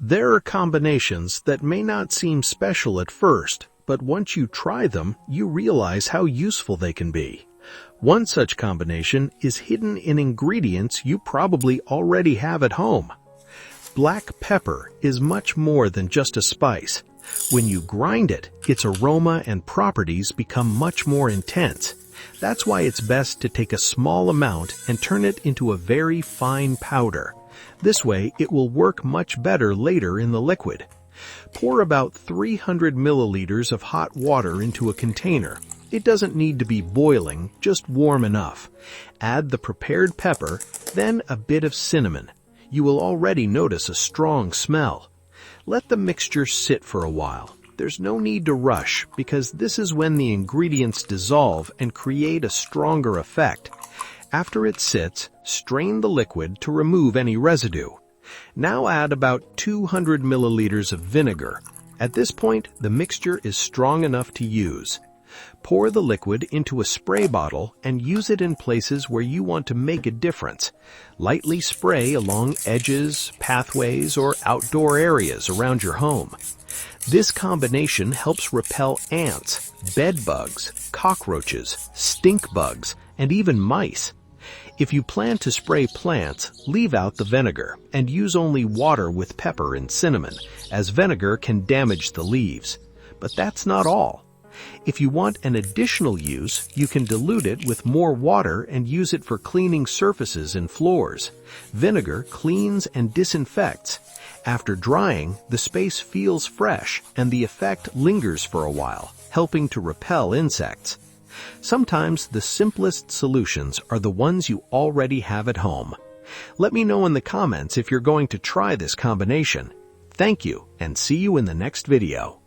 There are combinations that may not seem special at first, but once you try them, you realize how useful they can be. One such combination is hidden in ingredients you probably already have at home. Black pepper is much more than just a spice. When you grind it, its aroma and properties become much more intense. That's why it's best to take a small amount and turn it into a very fine powder. This way, it will work much better later in the liquid. Pour about 300 milliliters of hot water into a container. It doesn't need to be boiling, just warm enough. Add the prepared pepper, then a bit of cinnamon. You will already notice a strong smell. Let the mixture sit for a while. There's no need to rush, because this is when the ingredients dissolve and create a stronger effect. After it sits, strain the liquid to remove any residue. Now add about 200 milliliters of vinegar. At this point, the mixture is strong enough to use. Pour the liquid into a spray bottle and use it in places where you want to make a difference. Lightly spray along edges, pathways, or outdoor areas around your home. This combination helps repel ants, bed bugs, cockroaches, stink bugs, and even mice. If you plan to spray plants, leave out the vinegar and use only water with pepper and cinnamon, as vinegar can damage the leaves. But that's not all. If you want an additional use, you can dilute it with more water and use it for cleaning surfaces and floors. Vinegar cleans and disinfects. After drying, the space feels fresh and the effect lingers for a while, helping to repel insects. Sometimes the simplest solutions are the ones you already have at home. Let me know in the comments if you're going to try this combination. Thank you, and see you in the next video.